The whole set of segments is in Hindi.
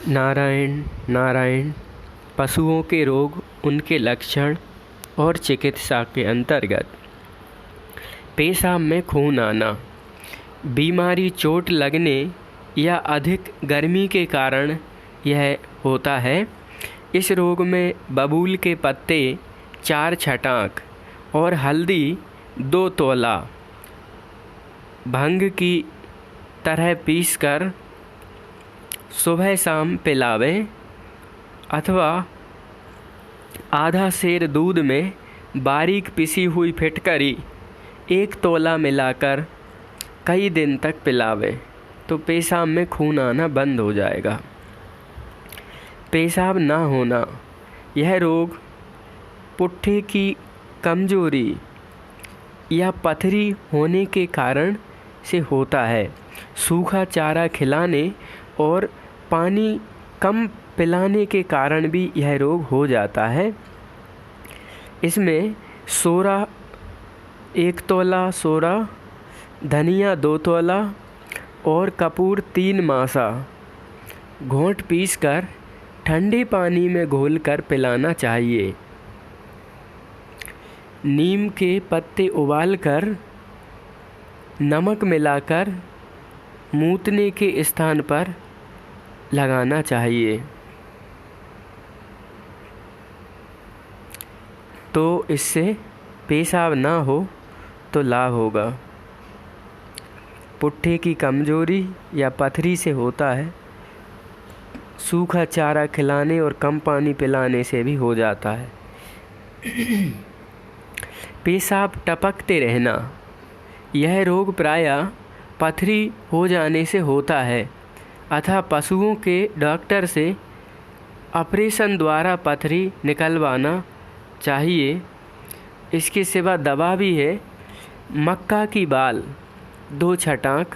नारायण नारायण। पशुओं के रोग, उनके लक्षण और चिकित्सा के अंतर्गत पेशाब में खून आना। बीमारी, चोट लगने या अधिक गर्मी के कारण यह होता है। इस रोग में बबूल के पत्ते 4 छटाक और हल्दी 2 तोला भंग की तरह पीसकर सुबह शाम पिलावें, अथवा आधा सेर दूध में बारीक पिसी हुई फिटकरी 1 तोला मिलाकर कई दिन तक पिलावें तो पेशाब में खून आना बंद हो जाएगा। पेशाब ना होना, यह रोग पुट्ठे की कमजोरी या पथरी होने के कारण से होता है। सूखा चारा खिलाने और पानी कम पिलाने के कारण भी यह रोग हो जाता है। इसमें सोरा 1 तोला सोरा, धनिया 2 तोला और कपूर 3 मासा घोंट पीसकर ठंडे पानी में घोलकर पिलाना चाहिए। नीम के पत्ते उबालकर नमक मिलाकर मूतने के स्थान पर लगाना चाहिए, तो इससे पेशाब ना हो तो लाभ होगा। पुट्ठे की कमजोरी या पथरी से होता है। सूखा चारा खिलाने और कम पानी पिलाने से भी हो जाता है। पेशाब टपकते रहना, यह रोग प्रायः पथरी हो जाने से होता है, अतः पशुओं के डॉक्टर से ऑपरेशन द्वारा पथरी निकलवाना चाहिए। इसके सिवा दवा भी है। मक्का की बाल 2 छटाक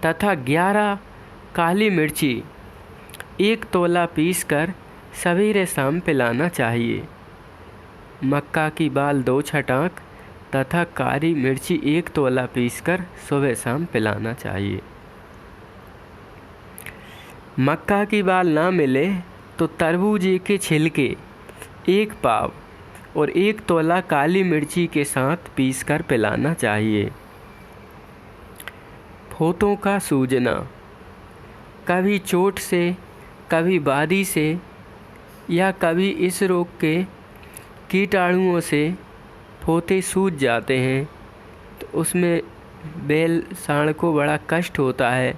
तथा 11 काली मिर्ची 1 तोला पीसकर सवेरे शाम पिलाना चाहिए। मक्का की बाल 2 छटाक तथा काली मिर्ची 1 तोला पीसकर सुबह शाम पिलाना चाहिए। मक्का की बाल ना मिले तो तरबूजे के छिलके 1 पाव और 1 तोला काली मिर्ची के साथ पीसकर पिलाना चाहिए। फोतों का सूजना, कभी चोट से, कभी बादी से या कभी इस रोग के कीटाणुओं से फोते सूज जाते हैं, तो उसमें बैल सांड को बड़ा कष्ट होता है।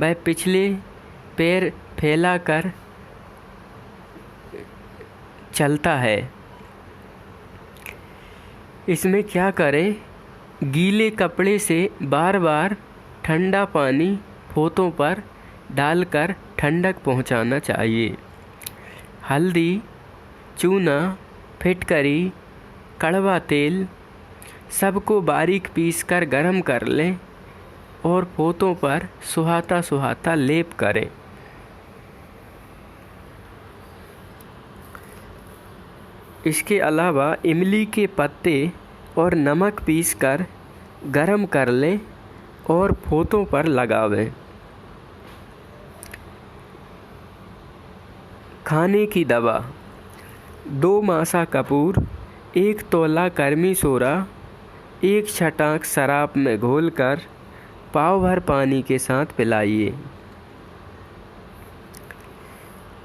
वह पिछले पैर फैलाकर चलता है। इसमें क्या करें? गीले कपड़े से बार बार ठंडा पानी फोतों पर डालकर ठंडक पहुंचाना चाहिए। हल्दी, चूना, फिटकरी, कड़वा तेल सबको बारीक पीसकर गरम कर लें और फोतों पर सुहाता सुहाता लेप करें। इसके अलावा इमली के पत्ते और नमक पीसकर गरम कर लें और फोतों पर लगावें। खाने की दवा 2 मासा कपूर, 1 तोला कर्मी सोरा, 1 छटाक शराब में घोलकर पाव भर पानी के साथ पिलाइए।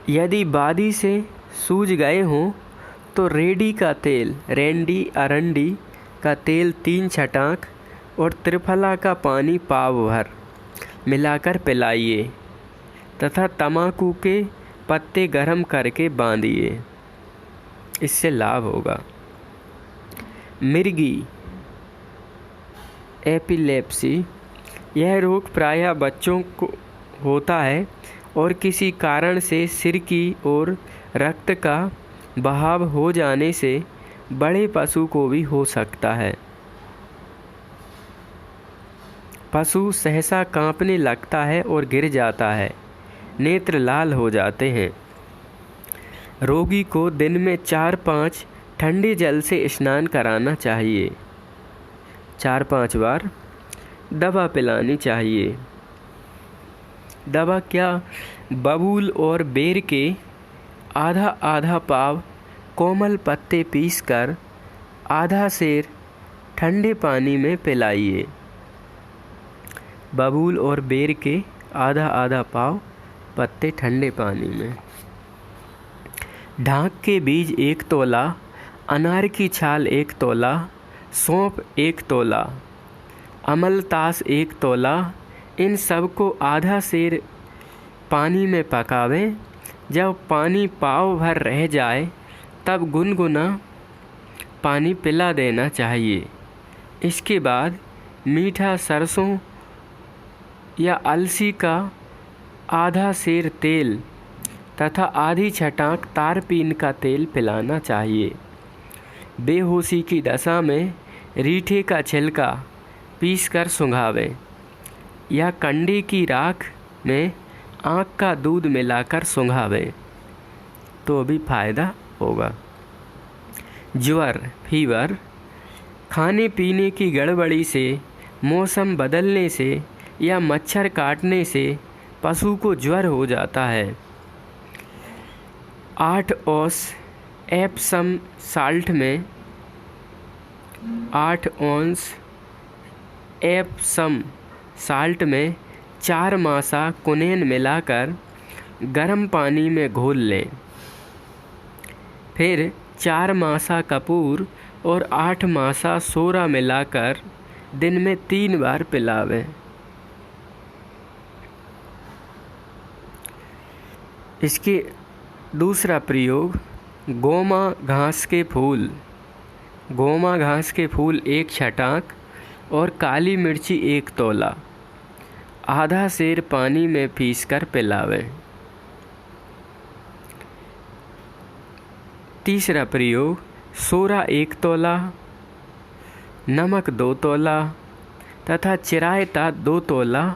यदि बादी से सूज गए हों तो रेडी का तेल, रेंडी अरंडी का तेल 3 छटाक और त्रिफला का पानी पाव भर मिलाकर पिलाइए तथा तम्बाकू के पत्ते गरम करके बांधिए। इससे लाभ होगा। मिर्गी, एपिलेप्सी, यह रोग प्रायः बच्चों को होता है और किसी कारण से सिर की ओर रक्त का बहाव हो जाने से बड़े पशु को भी हो सकता है। पशु सहसा कांपने लगता है और गिर जाता है। नेत्र लाल हो जाते हैं। रोगी को दिन में 4-5 ठंडे जल से स्नान कराना चाहिए। 4-5 बार दवा पिलानी चाहिए। दवा क्या बबूल और बेर के आधा आधा पाव कोमल पत्ते पीसकर आधा सेर ठंडे पानी में पिलाइए। बबूल और बेर के आधा आधा पाव पत्ते ठंडे पानी में। ढाक के बीज 1 तोला, अनार की छाल 1 तोला, सौंफ 1 तोला, अमलतास 1 तोला, इन सब को आधा सेर पानी में पकावें। जब पानी पाव भर रह जाए तब गुनगुना पानी पिला देना चाहिए। इसके बाद मीठा सरसों या अलसी का आधा सेर तेल तथा आधी छटाक तारपीन का तेल पिलाना चाहिए। बेहोशी की दशा में रीठे का छिलका पीसकर सुंघावें या कंडे की राख में आँख का दूध मिलाकर सुंघावें तो भी फ़ायदा होगा। ज्वर फीवर, खाने पीने की गड़बड़ी से, मौसम बदलने से या मच्छर काटने से पशु को ज्वर हो जाता है। 8 औंस एप्सम साल्ट में 8 औंस एप्सम साल्ट में 4 मासा कुनेन मिलाकर गर्म पानी में घोल लें। फिर 4 मासा कपूर और 8 मासा सोरा मिलाकर दिन में 3 बार पिलावें। इसके दूसरा प्रयोग गोमा घास के फूल। गोमा घास के फूल 1 छटाक और काली मिर्ची 1 तोला आधा सेर पानी में पीसकर पिलावें। तीसरा प्रयोग सोरा 1 तोला, नमक 2 तोला तथा चिरायता 2 तोला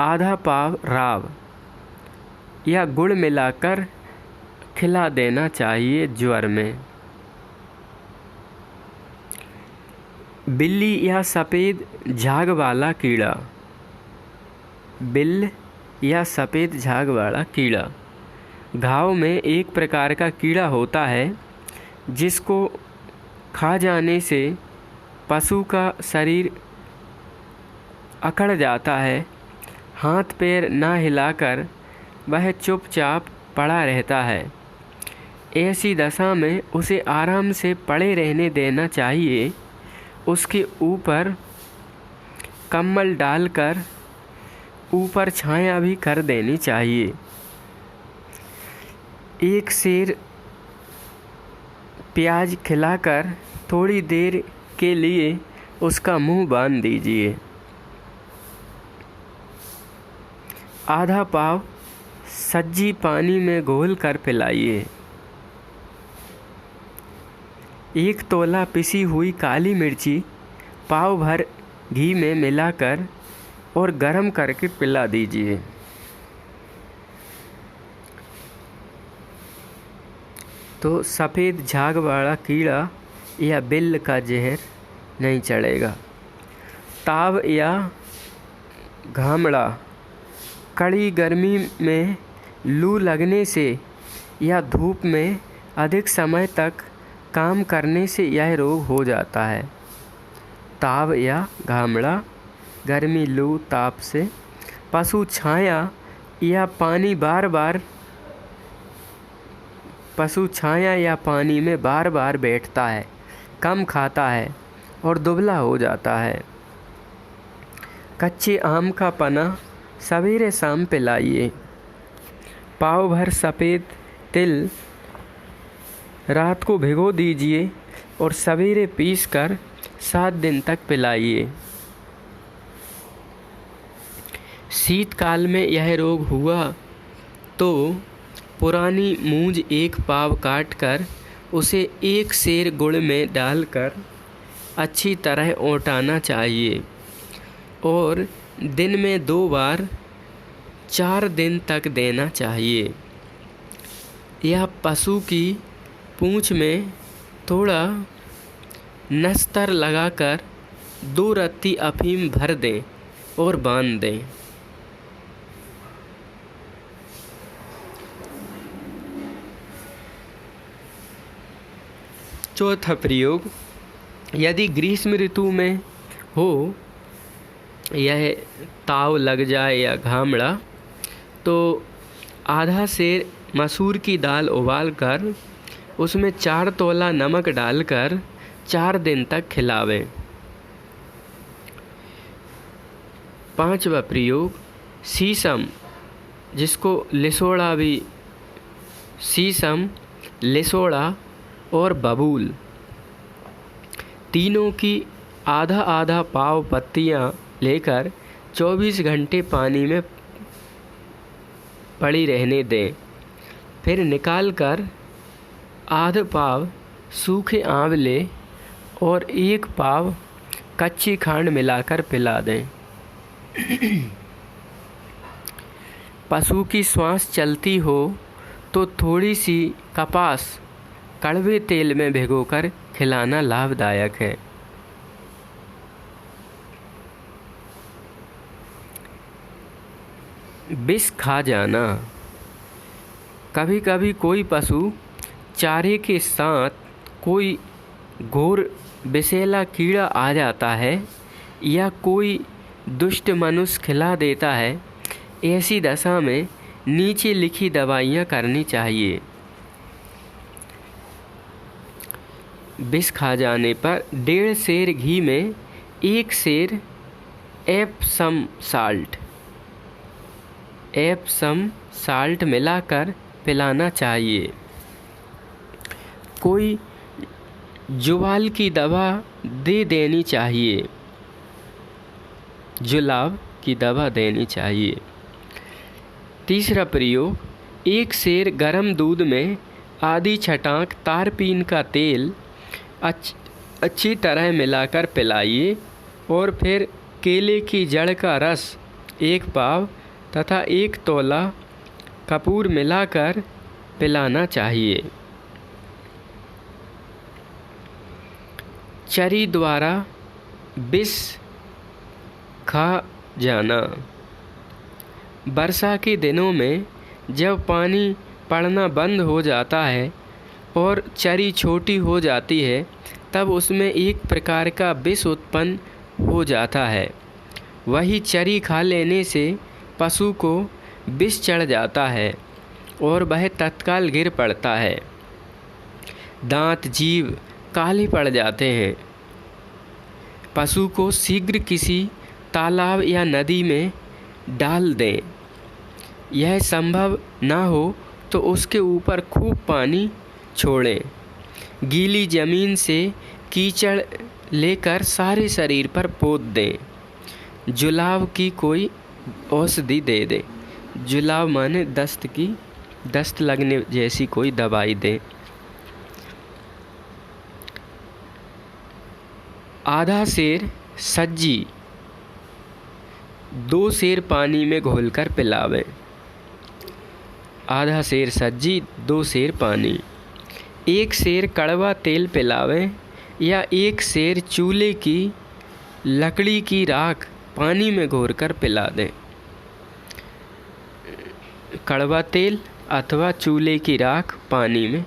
आधा पाव राव या गुड़ मिलाकर खिला देना चाहिए। ज्वर में बिल्ली या सफ़ेद झाग वाला कीड़ा। बिल्ल या सफ़ेद झाग वाला कीड़ा घाव में एक प्रकार का कीड़ा होता है जिसको खा जाने से पशु का शरीर अकड़ जाता है। हाथ पैर ना हिलाकर वह चुपचाप पड़ा रहता है। ऐसी दशा में उसे आराम से पड़े रहने देना चाहिए। उसके ऊपर कंबल डालकर ऊपर छाया भी कर देनी चाहिए। 1 सेर प्याज खिलाकर थोड़ी देर के लिए उसका मुंह बांध दीजिए। आधा पाव सज्जी पानी में घोल कर पिलाइए। 1 तोला पिसी हुई काली मिर्ची पाव भर घी में मिलाकर और गरम करके पिला दीजिए। तो सफ़ेद झाग वाला कीड़ा या बिल्ल का जहर नहीं चढ़ेगा। ताव या घामड़ा, कड़ी गर्मी में लू लगने से या धूप में अधिक समय तक काम करने से यह रोग हो जाता है। ताव या घामड़ा, गर्मी, लू, ताप से पशु छाया या पानी में बार बार बैठता है, कम खाता है और दुबला हो जाता है। कच्चे आम का पना सवेरे शाम पिलाइए। पाव भर सफ़ेद तिल रात को भिगो दीजिए और सवेरे पीसकर 7 दिन तक पिलाइए। शीतकाल में यह रोग हुआ तो पुरानी मूंज 1 पाव काटकर उसे 1 सेर गुड़ में डालकर अच्छी तरह औटाना चाहिए और दिन में 2 बार 4 दिन तक देना चाहिए। यह पशु की पूंछ में थोड़ा नस्तर लगाकर 2 रत्ती अफीम भर दें और बांध दें। चौथा प्रयोग, यदि ग्रीष्म ऋतु में हो यह ताव लग जाए या घामड़ा, तो आधा सेर मसूर की दाल उबाल कर उसमें 4 तोला नमक डालकर 4 दिन तक खिलावें। पांचवा प्रयोग, शीशम, जिसको लिसोड़ा भी, शीशम, लिसोड़ा और बबूल, तीनों की आधा आधा पाव पत्तियां लेकर 24 घंटे पानी में पड़ी रहने दें। फिर निकालकर आध पाव सूखे आंवले और 1 पाव कच्ची खांड मिलाकर पिला दें। पशु की श्वास चलती हो तो थोड़ी सी कपास कड़वे तेल में भिगोकर खिलाना लाभदायक है। विष खा जाना, कभी कभी कोई पशु चारे के साथ कोई घोर विषैला कीड़ा आ जाता है या कोई दुष्ट मनुष्य खिला देता है। ऐसी दशा में नीचे लिखी दवाइयाँ करनी चाहिए। विष खा जाने पर 1.5 सेर घी में 1 सेर एप्सम साल्ट मिलाकर पिलाना चाहिए। कोई जुलाब की दवा दे देनी चाहिए, जुलाब की दवा देनी चाहिए। तीसरा प्रयोग, 1 सेर गरम दूध में आधी छटाक तारपीन का तेल अच्छी तरह मिलाकर पिलाइए और फिर केले की जड़ का रस 1 पाव तथा 1 तोला कपूर मिलाकर पिलाना चाहिए। चरी द्वारा विष खा जाना, वर्षा के दिनों में जब पानी पड़ना बंद हो जाता है और चरी छोटी हो जाती है, तब उसमें एक प्रकार का विष उत्पन्न हो जाता है। वही चरी खा लेने से पशु को विष चढ़ जाता है और वह तत्काल गिर पड़ता है। दांत जीभ काले पड़ जाते हैं। पशु को शीघ्र किसी तालाब या नदी में डाल दें। यह संभव ना हो तो उसके ऊपर खूब पानी छोड़ें। गीली ज़मीन से कीचड़ लेकर सारे शरीर पर पोत दें। जुलाब की कोई औषधि दे दें। जुलाब माने दस्त लगने जैसी कोई दवाई दें। आधा सेर सज्जी 2 सेर पानी में घोलकर पिलावें। आधा सेर सज्जी 2 सेर पानी। 1 सेर कड़वा तेल पिलावें या 1 सेर चूल्हे की लकड़ी की राख पानी में घोरकर पिला दें। कड़वा तेल अथवा चूल्हे की राख पानी में।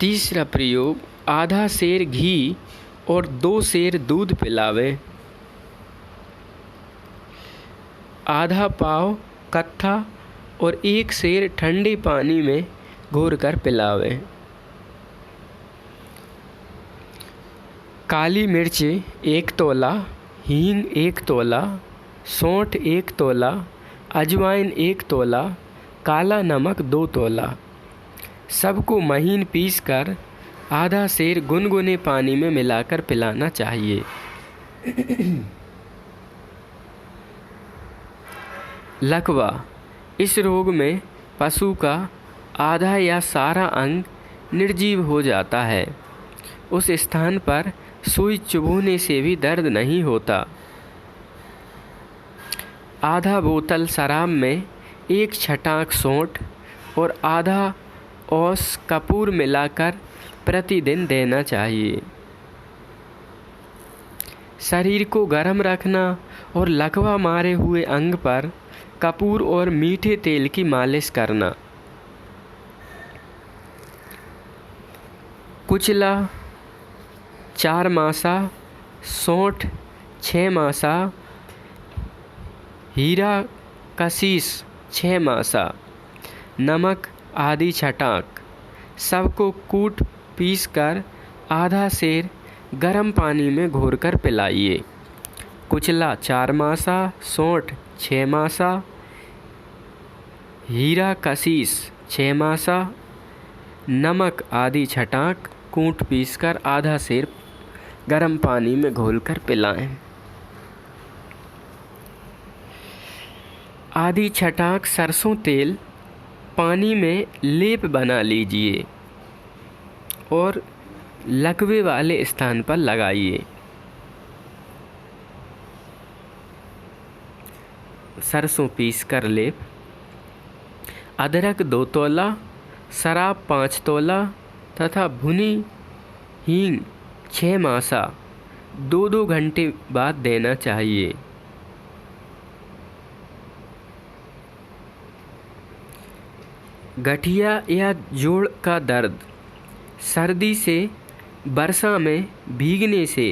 तीसरा प्रयोग, आधा सेर घी और 2 सेर दूध पिलावें। आधा पाव कत्था और 1 सेर ठंडे पानी में घोरकर पिलावें। काली मिर्च 1 तोला, हींग 1 तोला, सौंठ 1 तोला, अजवाइन 1 तोला, काला नमक 2 तोला, सबको महीन पीसकर आधा सेर गुनगुने पानी में मिलाकर पिलाना चाहिए। लकवा, इस रोग में पशु का आधा या सारा अंग निर्जीव हो जाता है। उस स्थान पर सुई चुभोने से भी दर्द नहीं होता। आधा बोतल शराब में 1 छटाक सौंठ और आधा औस कपूर मिलाकर प्रतिदिन देना चाहिए। शरीर को गर्म रखना और लकवा मारे हुए अंग पर कपूर और मीठे तेल की मालिश करना। कुचला 4 मासा, सौंठ 6 मासा, हीरा कशीस 6 मासा, नमक आदि छटाक सबको कूट पीस कर आधा सेर गर्म पानी में घोरकर पिलाइए। कुचला 4 मासा, सौंठ 6 मासा, हीरा कशीस 6 मासा, नमक आदि छटाक कूट पीस कर आधा सेर गर्म पानी में घोलकर पिलाएं। आदि छटाक सरसों तेल पानी में लेप बना लीजिए और लकवे वाले स्थान पर लगाइए। सरसों पीस कर लेप। अदरक 2 तोला, शराब 5 तोला तथा भुनी हींग 6 मासा 2-2 घंटे बाद देना चाहिए। गठिया या जोड़ का दर्द, सर्दी से, वर्षा में भीगने से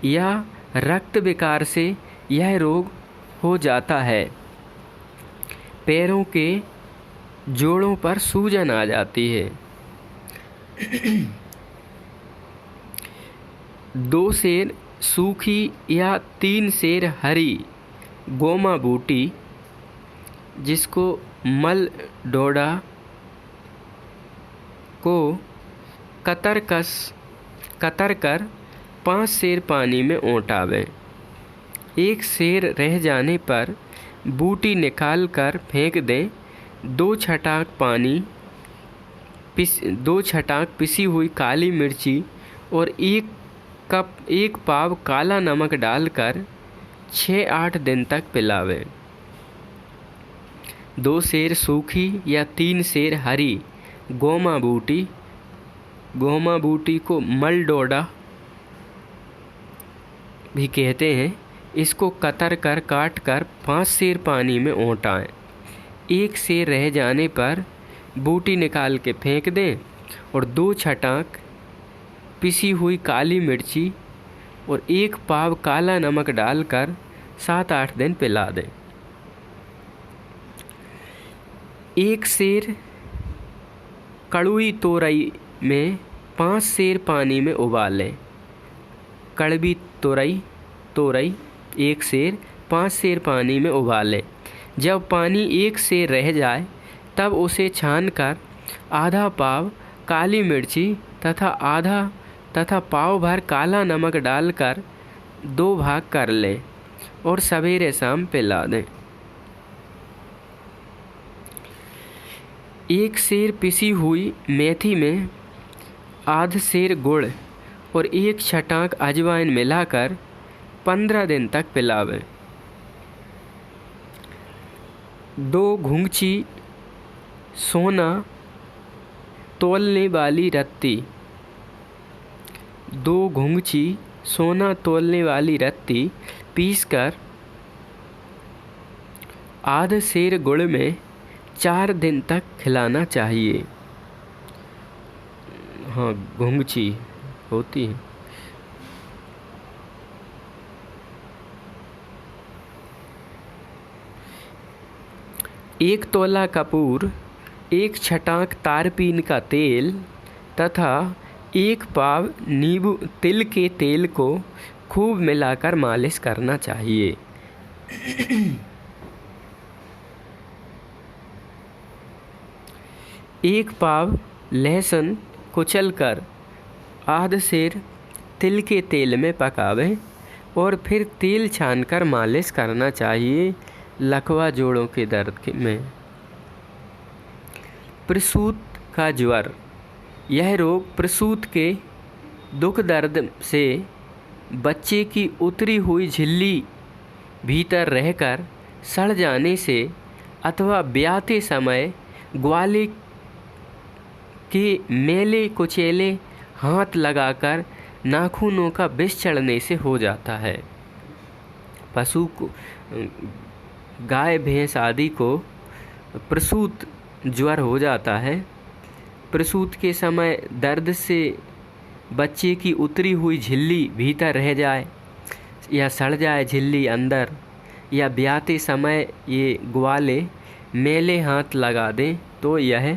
या रक्त विकार से यह रोग हो जाता है। पैरों के जोड़ों पर सूजन आ जाती है। 2 सेर सूखी या 3 सेर हरी गोमा बूटी, जिसको मल डोडा को कतर कर 5 सेर पानी में ओंटावें। 1 सेर रह जाने पर बूटी निकाल कर फेंक दें। 2 छटाक पिसी हुई काली मिर्ची और 1 पाव काला नमक डालकर 6-8 दिन तक पिलावें। 2 सेर सूखी या 3 सेर हरी गोमा बूटी को मल डोडा भी कहते हैं। इसको कतर कर काट कर 5 सेर पानी में ओंटाएं। 1 सेर रह जाने पर बूटी निकाल के फेंक दें और 2 छटाक पिसी हुई काली मिर्ची और 1 पाव काला नमक डालकर 7-8 दिन पिला दें। 1 सेर कड़ुई तोरई में 5 सेर पानी में उबालें। कड़वी तोरई 1 सेर 5 सेर पानी में उबालें। जब पानी 1 सेर रह जाए तब उसे छानकर आधा पाव काली मिर्ची तथा पाव भर काला नमक डालकर 2 भाग कर लें और सवेरे शाम पिला दें। 1 सेर पिसी हुई मेथी में आध सेर गुड़ और 1 छटाक अजवाइन मिलाकर 15 दिन तक पिलावें। 2 घुंघची सोना तौलने वाली रत्ती 2 घुंघची सोना तौलने वाली रत्ती पीसकर आध सेर गुड़ में 4 दिन तक खिलाना चाहिए। हाँ, घुंघची होती है। एक तोला कपूर, 1 छटाक तारपीन का तेल तथा 1 पाव नींबू तिल के तेल को खूब मिलाकर मालिश करना चाहिए। एक पाव लहसुन कुचलकर आध सेर तिल के तेल में पकावें और फिर तेल छानकर मालिश करना चाहिए। लकवा जोड़ों के दर्द में। प्रसूत का ज्वर, यह रोग प्रसूत के दुख दर्द से बच्चे की उतरी हुई झिल्ली भीतर रहकर सड़ जाने से अथवा ब्याते समय ग्वाले के मेले कुचेले हाथ लगाकर नाखूनों का विष चढ़ने से हो जाता है। पशु को, गाय भैंस आदि को प्रसूत ज्वर हो जाता है। प्रसूत के समय दर्द से बच्चे की उतरी हुई झिल्ली भीतर रह जाए या सड़ जाए झिल्ली अंदर, या ब्याते समय ये ग्वाले मेले हाथ लगा दें तो यह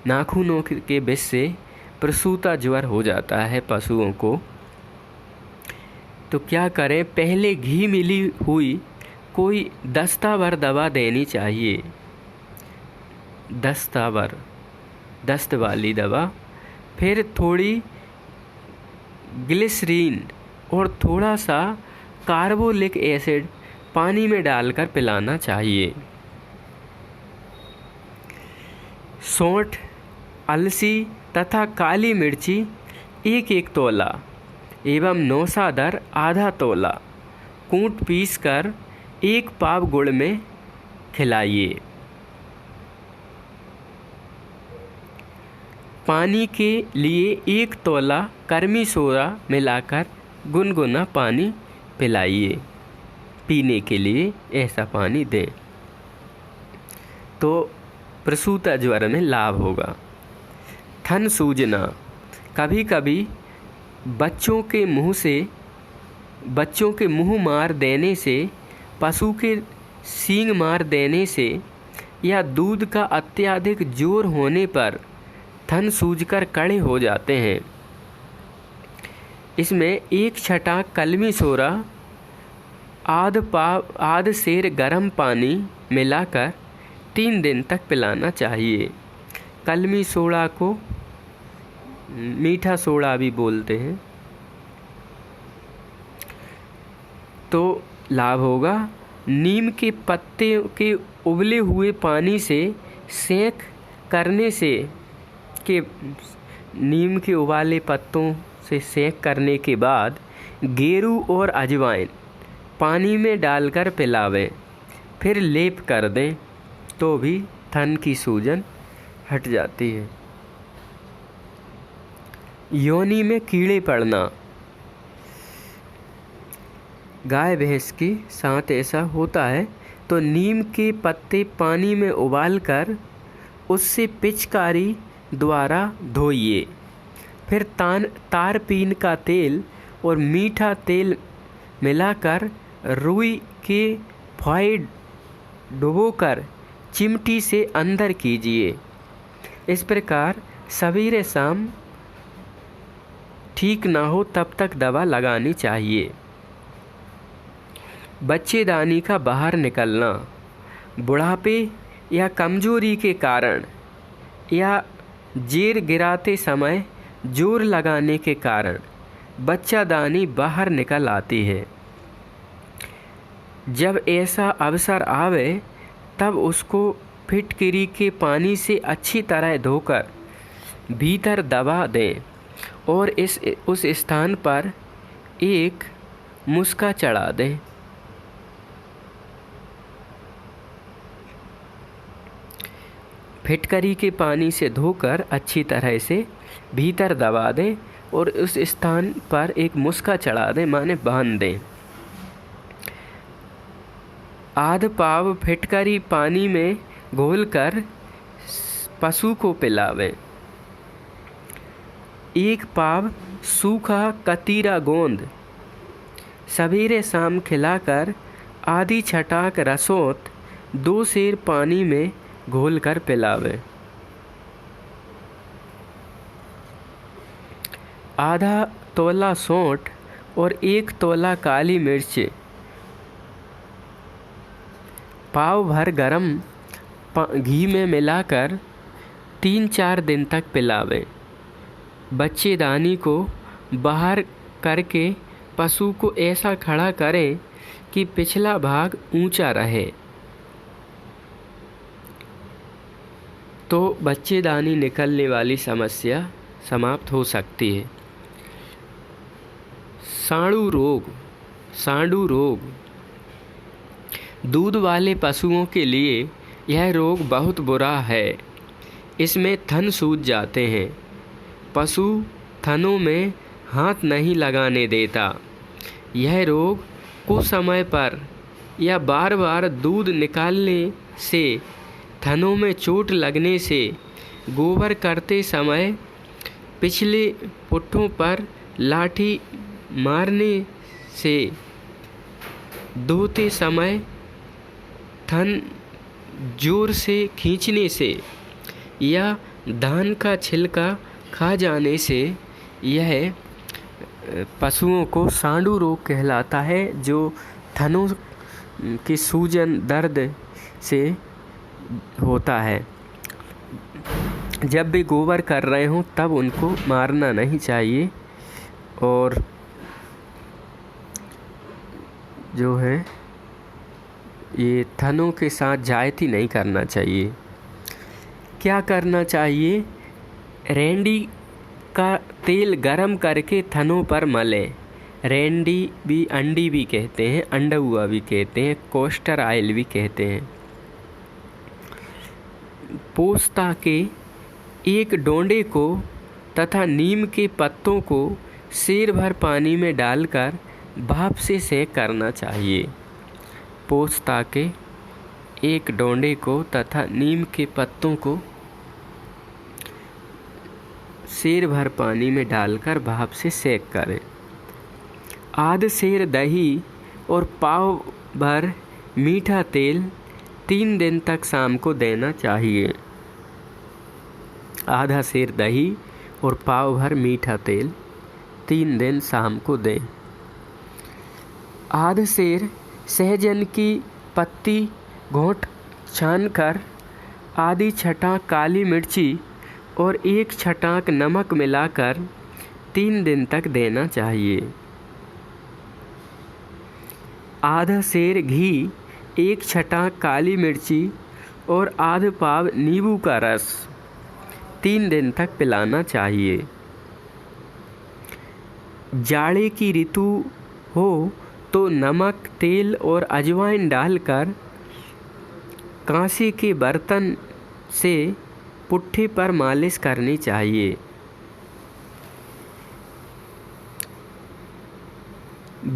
नाखूनों के विष से प्रसूता ज्वर हो जाता है पशुओं को। तो क्या करें, पहले घी मिली हुई कोई दस्तावर दवा देनी चाहिए, दस्तावर, दस्त वाली दवा। फिर थोड़ी ग्लिसरीन और थोड़ा सा कार्बोलिक एसिड पानी में डालकर पिलाना चाहिए। सौंठ, अलसी तथा काली मिर्ची 1-1 तोला एवं नौसादर आधा तोला कूट पीसकर 1 पाव गुड़ में खिलाइए। पानी के लिए 1 तोला कर्मी सोडा मिलाकर गुनगुना पानी पिलाइए। पीने के लिए ऐसा पानी दें तो प्रसूता ज्वर में लाभ होगा। थन सूजना, कभी कभी बच्चों के मुंह मार देने से, पशु के सींग मार देने से या दूध का अत्यधिक जोर होने पर थन सूजकर कड़े हो जाते हैं। इसमें 1 छटाक कलमी सोडा आध सेर गर्म पानी मिलाकर 3 दिन तक पिलाना चाहिए। कलमी सोडा को मीठा सोडा भी बोलते हैं। तो लाभ होगा। नीम के पत्ते के उबले हुए पानी से सेंक करने से नीम के उबाले पत्तों से सेंक करने के बाद गेरू और अजवाइन पानी में डालकर पिलावें, फिर लेप कर दें तो भी थन की सूजन हट जाती है। योनि में कीड़े पड़ना, गाय भैंस के साथ ऐसा होता है तो नीम के पत्ते पानी में उबालकर उससे पिचकारी द्वारा धोइए। फिर तारपीन का तेल और मीठा तेल मिलाकर रुई के फॉय डुबोकर चिमटी से अंदर कीजिए। इस प्रकार सवेरे शाम ठीक ना हो तब तक दवा लगानी चाहिए। बच्चेदानी का बाहर निकलना, बुढ़ापे या कमजोरी के कारण या जेर गिराते समय जोर लगाने के कारण बच्चादानी बाहर निकल आती है। जब ऐसा अवसर आवे तब उसको फिटकरी के पानी से अच्छी तरह धोकर भीतर दबा दें और उस स्थान पर एक मुस्का चढ़ा दें। फिटकरी के पानी से धोकर अच्छी तरह से भीतर दबा दें और उस स्थान पर एक मुस्का चढ़ा दें, माने बांध दें। आध पाव फिटकरी पानी में घोलकर पशु को पिलावें। 1 पाव सूखा कतीरा गोंद सवेरे शाम खिलाकर आधी छटाक रसोत 2 सेर पानी में घोलकर पिलावें। आधा तोला सौंठ और 1 तोला काली मिर्च पाव भर गरम घी में मिलाकर 3-4 दिन तक पिलावें। बच्चेदानी को बाहर करके पशु को ऐसा खड़ा करें कि पिछला भाग ऊंचा रहे, तो बच्चेदानी निकलने वाली समस्या समाप्त हो सकती है। सांडू रोग, दूध वाले पशुओं के लिए यह रोग बहुत बुरा है। इसमें थन सूज जाते हैं। पशु थनों में हाथ नहीं लगाने देता। यह रोग कुछ समय पर या बार बार दूध निकालने से, थनों में चोट लगने से, गोबर करते समय पिछले पुट्ठों पर लाठी मारने से, धोते समय थन जोर से खींचने से या धान का छिलका खा जाने से यह पशुओं को सांडू रोग कहलाता है, जो थनों की सूजन दर्द से होता है। जब भी गोबर कर रहे हों तब उनको मारना नहीं चाहिए और जो है ये थनों के साथ जायती नहीं करना चाहिए। क्या करना चाहिए? रेंडी का तेल गरम करके थनों पर मलें। रेंडी भी अंडी भी कहते हैं, अंडा हुआ भी कहते हैं, कोस्टर ऑयल भी कहते हैं। पोस्ता के एक डोंडे को तथा नीम के पत्तों को सेर भर पानी में डालकर भाप से सेंक करना चाहिए। पोस्ता के एक डोंडे को तथा नीम के पत्तों को सेर भर पानी में डालकर भाप से सेंक करें। आध सेर दही और पाव भर मीठा तेल 3 दिन तक शाम को देना चाहिए। आधा सेर दही और पाव भर मीठा तेल 3 दिन शाम को दें। आध सेर सहजन की पत्ती घोंट छानकर आधी छटाक काली मिर्ची और 1 छटाक नमक मिलाकर 3 दिन तक देना चाहिए। आधा सेर घी, 1 छटाक काली मिर्ची और आध पाव नींबू का रस 3 दिन तक पिलाना चाहिए। जाड़े की ऋतु हो तो नमक, तेल और अजवाइन डालकर कांसे के बर्तन से पुट्ठे पर मालिश करनी चाहिए।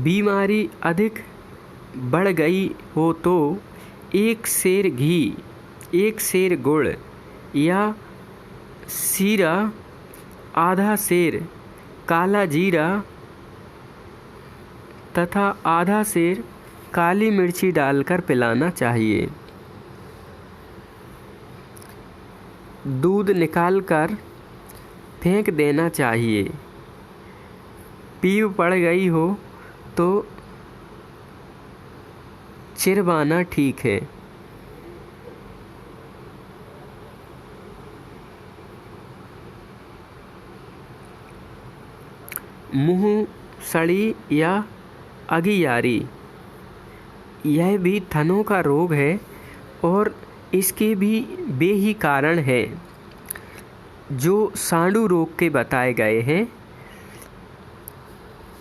बीमारी अधिक बढ़ गई हो तो 1 सेर घी, 1 सेर गुड़ या सीरा, आधा सेर काला जीरा तथा आधा सेर काली मिर्ची डालकर पिलाना चाहिए। दूध निकालकर फेंक देना चाहिए। पीव पड़ गई हो तो चिरवाना ठीक है। मुँह सड़ी या अगियारी, यह भी थनों का रोग है और इसके भी बेही कारण हैं जो सांडू रोग के बताए गए हैं।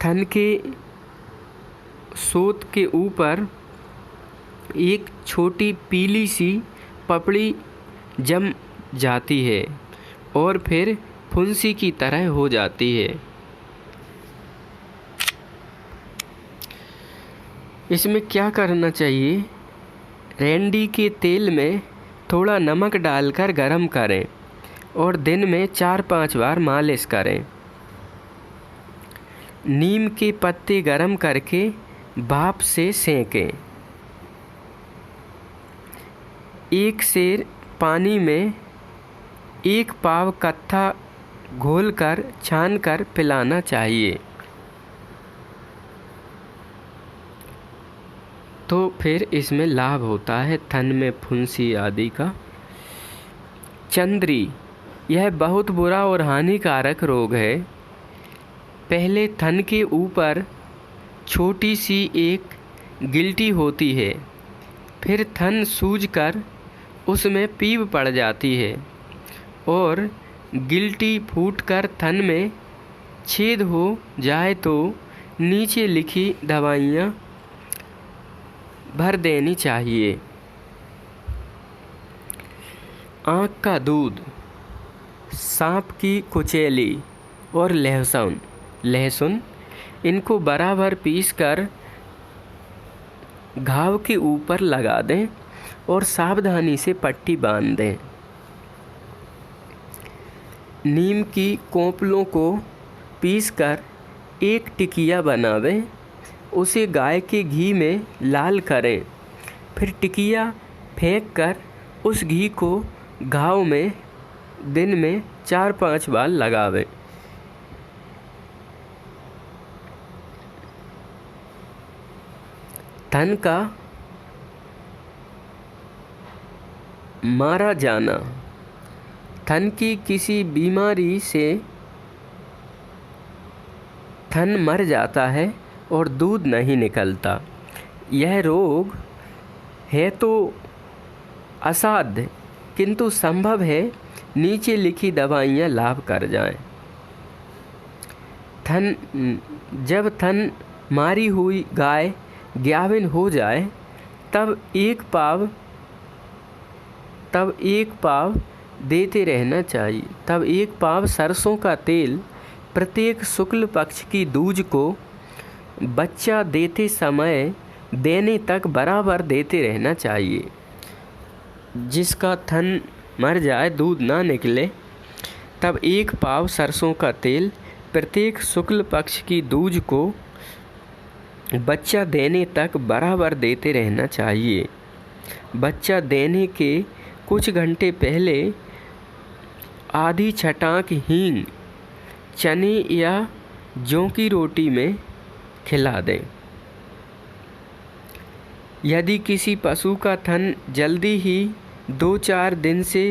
थन के सोत के ऊपर एक छोटी पीली सी पपड़ी जम जाती है और फिर फुंसी की तरह हो जाती है। इसमें क्या करना चाहिए? रेंडी के तेल में थोड़ा नमक डालकर गरम करें और दिन में 4-5 बार मालिश करें। नीम के पत्ते गरम करके भाप से सेंकें। 1 सेर पानी में 1 पाव कत्था घोलकर छानकर पिलाना चाहिए। तो फिर इसमें लाभ होता है थन में फुंसी आदि का। चंद्री, यह बहुत बुरा और हानिकारक रोग है। पहले थन के ऊपर छोटी सी एक गिल्टी होती है, फिर थन सूजकर उसमें पीप पड़ जाती है और गिल्टी फूटकर थन में छेद हो जाए तो नीचे लिखी दवाइयाँ भर देनी चाहिए। आँख का दूध, सांप की कुचेली और लहसुन इनको बराबर पीसकर घाव के ऊपर लगा दें और सावधानी से पट्टी बांध दें। नीम की कोंपलों को पीसकर एक टिकिया बनावें, उसे गाय के घी में लाल करें, फिर टिकिया फेंक कर उस घी को घाव में दिन में 4-5 बार लगावें। थन का मारा जाना। थन की किसी बीमारी से थन मर जाता है और दूध नहीं निकलता। यह रोग है तो असाध्य, किंतु संभव है नीचे लिखी दवाइयाँ लाभ कर जाएं। जब थन मारी हुई गाय ग्याविन हो जाए तब एक पाव देते रहना चाहिए। तब एक पाव सरसों का तेल प्रत्येक शुक्ल पक्ष की दूज को बच्चा देते समय देने तक बराबर देते रहना चाहिए। जिसका थन मर जाए, दूध ना निकले, तब एक पाव सरसों का तेल प्रत्येक शुक्ल पक्ष की दूज को बच्चा देने तक बराबर देते रहना चाहिए। बच्चा देने के कुछ घंटे पहले आधी छटाक हींग चने या जौ की रोटी में खिला दें। यदि किसी पशु का थन जल्दी ही 2-4 दिन से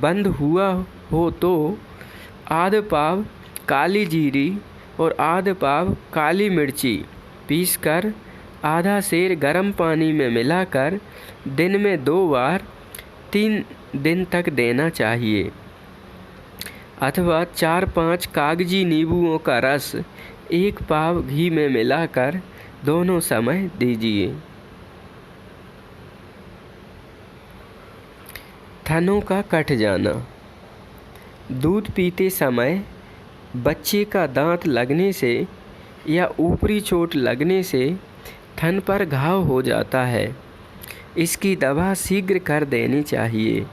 बंद हुआ हो तो आध पाव काली जीरी और आध पाव काली मिर्ची पीसकर आधा सेर गर्म पानी में मिलाकर दिन में 2 बार 3 दिन तक देना चाहिए, अथवा 4-5 कागजी नींबुओं का रस 1 पाव घी में मिलाकर दोनों समय दीजिए। थनों का कट जाना। दूध पीते समय बच्चे का दांत लगने से या ऊपरी चोट लगने से थन पर घाव हो जाता है। इसकी दवा शीघ्र कर देनी चाहिए।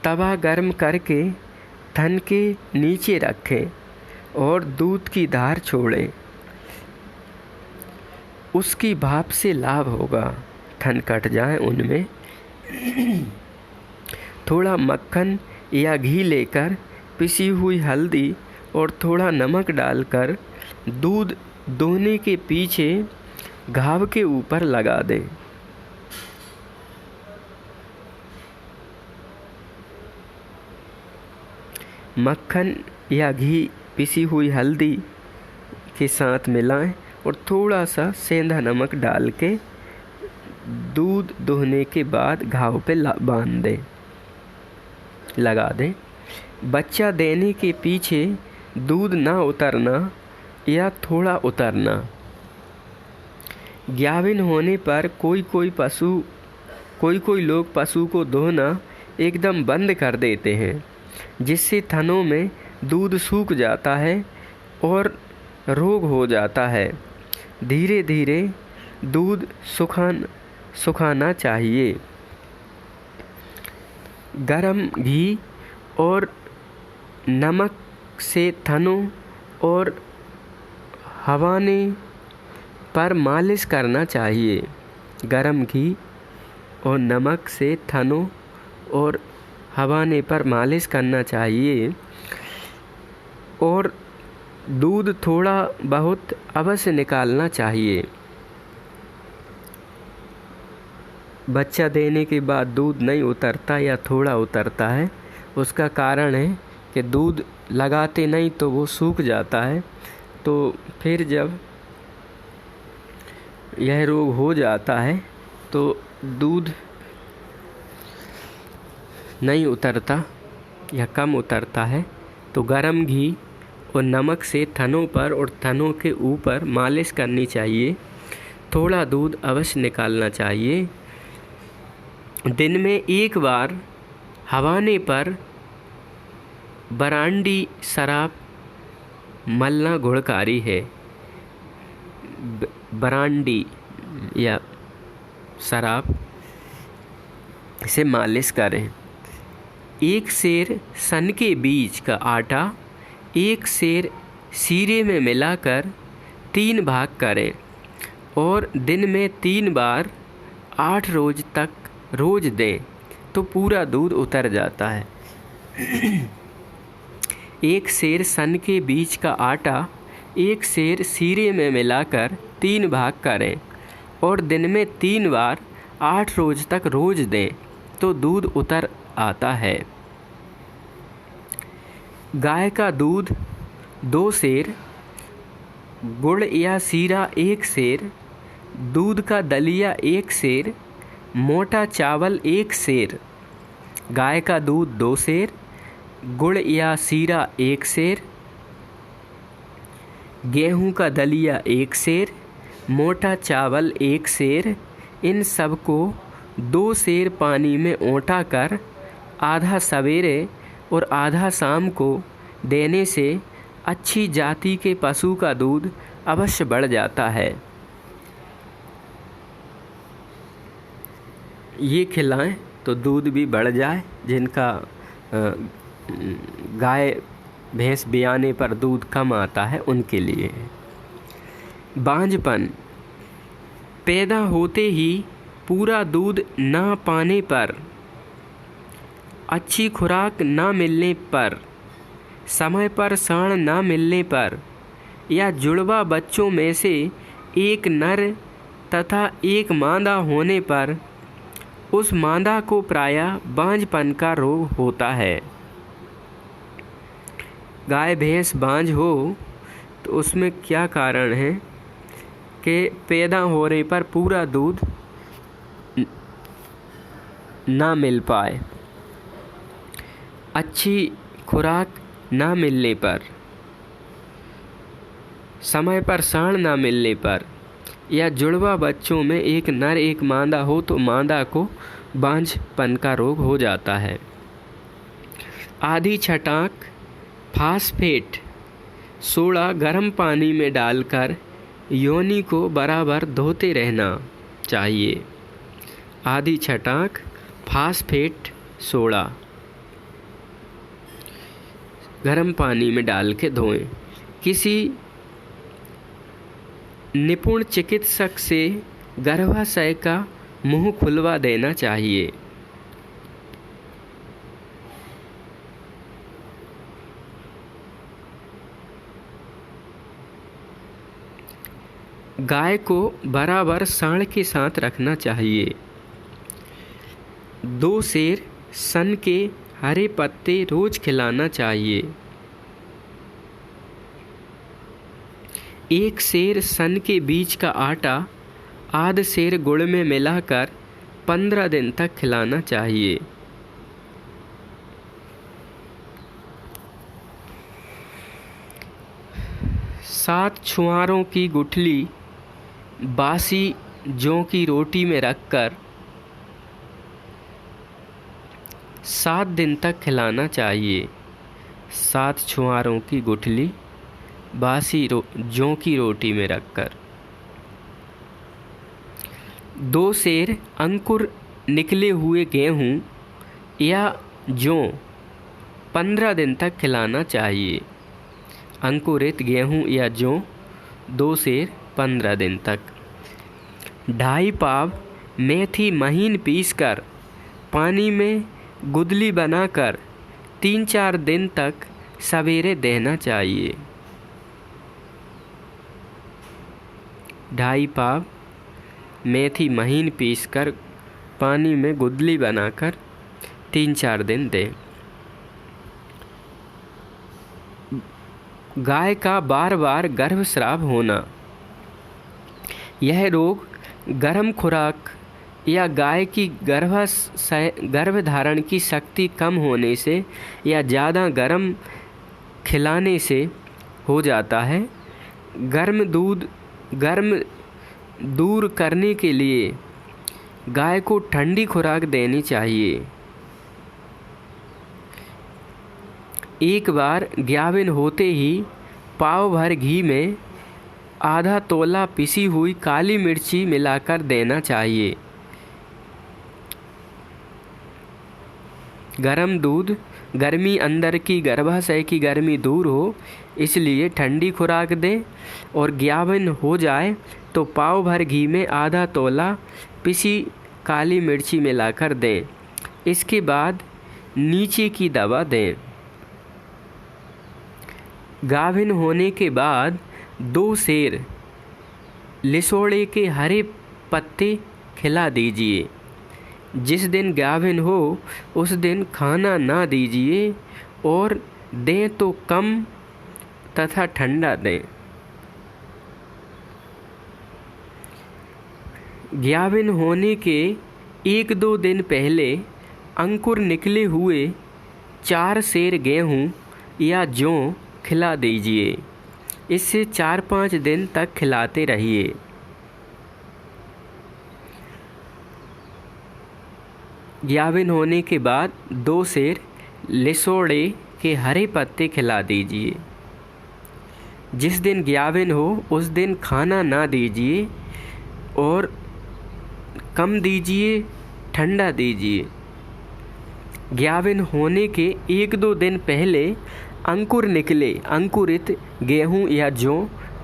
तवा गर्म करके थन के नीचे रखें और दूध की धार छोड़ें। उसकी भाप से लाभ होगा। थन कट जाए उनमें थोड़ा मक्खन या घी लेकर पिसी हुई हल्दी और थोड़ा नमक डालकर दूध दोहने के पीछे घाव के ऊपर लगा दें। मक्खन या घी पिसी हुई हल्दी के साथ मिलाएं और थोड़ा सा सेंधा नमक डाल के दूध दोहने के बाद घाव पे बांध दें, लगा दें। बच्चा देने के पीछे दूध ना उतरना या थोड़ा उतरना। ग्याविन होने पर कोई कोई लोग पशु को दोहना एकदम बंद कर देते हैं, जिससे थनों में दूध सूख जाता है और रोग हो जाता है। धीरे धीरे दूध सुखाना चाहिए। गरम घी और नमक से थनों और हवाने पर मालिश करना चाहिए। गरम घी और नमक से थनों और हवाने पर मालिश करना चाहिए और दूध थोड़ा बहुत अवश्य निकालना चाहिए। बच्चा देने के बाद दूध नहीं उतरता या थोड़ा उतरता है, उसका कारण है कि दूध लगाते नहीं तो वो सूख जाता है। तो फिर जब यह रोग हो जाता है तो दूध नहीं उतरता या कम उतरता है, तो गरम घी और नमक से थनों पर और थनों के ऊपर मालिश करनी चाहिए। थोड़ा दूध अवश्य निकालना चाहिए। दिन में 1 बार हवाने पर बरांडी शराब मलना गुणकारी है। बरांडी या शराब से मालिश करें। एक सेर सन के बीज का आटा एक सेर सीरे में मिलाकर 3 भाग करें और दिन में 3 बार 8 रोज तक रोज दें तो पूरा दूध उतर जाता है। एक सेर सन के बीज का आटा एक सेर सीरे में मिलाकर 3 भाग करें और दिन में 3 बार 8 रोज तक रोज दें तो दूध उतर आता है। गाय का दूध 2 सेर, गुड़ या सीरा 1 सेर, दूध का दलिया 1 सेर, मोटा चावल 1 सेर। गाय का दूध 2 सेर, गुड़ या सीरा 1 सेर, गेहूं का दलिया 1 सेर, मोटा चावल 1 सेर। इन सब को 2 सेर पानी में औंटा कर आधा सवेरे और आधा शाम को देने से अच्छी जाति के पशु का दूध अवश्य बढ़ जाता है। ये खिलाएं तो दूध भी बढ़ जाए। जिनका गाय भैंस ब्याने पर दूध कम आता है उनके लिए। बांझपन, पैदा होते ही पूरा दूध ना पाने पर, अच्छी खुराक ना मिलने पर, समय पर साँड़ ना मिलने पर या जुड़वा बच्चों में से एक नर तथा एक मादा होने पर उस मादा को प्रायः बांझपन का रोग होता है। गाय भैंस बांझ हो तो उसमें क्या कारण है कि पैदा होने पर पूरा दूध ना मिल पाए, अच्छी खुराक ना मिलने पर, समय पर साँड़ ना मिलने पर या जुड़वा बच्चों में एक नर एक मादा हो तो मादा को बांझपन का रोग हो जाता है। आधी छटाक फास्फेट सोडा गर्म पानी में डालकर योनि को बराबर धोते रहना चाहिए। आधी छटाक फास्फेट सोडा गर्म पानी में डाल के धोएं। किसी निपुण चिकित्सक से गर्भाशय का मुंह खुलवा देना चाहिए। गाय को बराबर साँड़ के साथ रखना चाहिए। 2 सेर सन के हरे पत्ते रोज खिलाना चाहिए। 1 सेर सन के बीज का आटा आध सेर गुड़ में मिलाकर 15 दिन तक खिलाना चाहिए। सात छुआरों की गुठली बासी जौ की रोटी में रखकर 7 दिन तक खिलाना चाहिए। 7 छुआरों की गुठली बासी जौ की रोटी में रखकर। 2 सेर अंकुर निकले हुए गेहूं या जौ 15 दिन तक खिलाना चाहिए। अंकुरित गेहूं या जौ 2 सेर 15 दिन तक। 2.5 पाव मेथी महीन पीसकर पानी में गुदली बनाकर 3-4 दिन तक सवेरे देना चाहिए। 2.5 पाव मेथी महीन पीसकर पानी में गुदली बनाकर 3-4 दिन दें। गाय का बार बार गर्भस्राव होना, यह रोग गर्म खुराक या गाय की गर्भधारण की शक्ति कम होने से या ज़्यादा गर्म खिलाने से हो जाता है। गर्म दूर करने के लिए गाय को ठंडी खुराक देनी चाहिए। एक बार ग्याविन होते ही पाव भर घी में आधा तोला पिसी हुई काली मिर्ची मिलाकर देना चाहिए। गर्म दूध, गर्मी अंदर की गर्भाशय की गर्मी दूर हो इसलिए ठंडी खुराक दें। और ज्ञावन हो जाए तो पाव भर घी में आधा तोला पिसी काली मिर्ची मिलाकर दें। इसके बाद नीचे की दवा दें। गाभिन होने के बाद 2 सेर लिसोड़े के हरे पत्ते खिला दीजिए। जिस दिन गाभिन हो उस दिन खाना ना दीजिए और दें तो कम तथा ठंडा दें। गाभिन होने के 1-2 दिन पहले अंकुर निकले हुए 4 सेर गेहूँ या जौ खिला दीजिए। इससे 4-5 दिन तक खिलाते रहिए। गाभिन होने के बाद 2 सेर लिसोड़े के हरे पत्ते खिला दीजिए। जिस दिन गाभिन हो उस दिन खाना ना दीजिए और कम दीजिए, ठंडा दीजिए। गाभिन होने के 1-2 दिन पहले अंकुर निकले अंकुरित गेहूं या जौ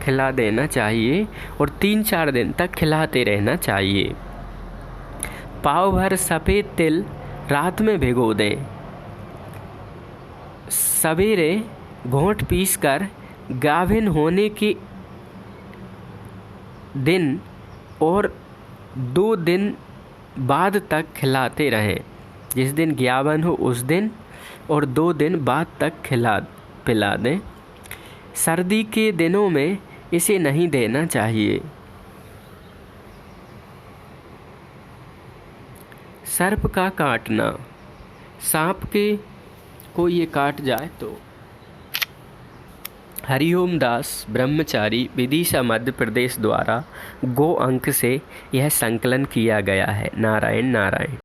खिला देना चाहिए और 3-4 दिन तक खिलाते रहना चाहिए। पाव भर सफ़ेद तिल रात में भिगो दें। सवेरे घोंट पीसकर गाभिन होने के दिन और 2 दिन बाद तक खिलाते रहें। जिस दिन गाभिन हो उस दिन और 2 दिन बाद तक पिला दें। सर्दी के दिनों में इसे नहीं देना चाहिए। सर्प का काटना, सांप के को ये काट जाए तो हरिओम दास ब्रह्मचारी विदिशा मध्य प्रदेश द्वारा गो अंक से यह संकलन किया गया है। नारायण नारायण।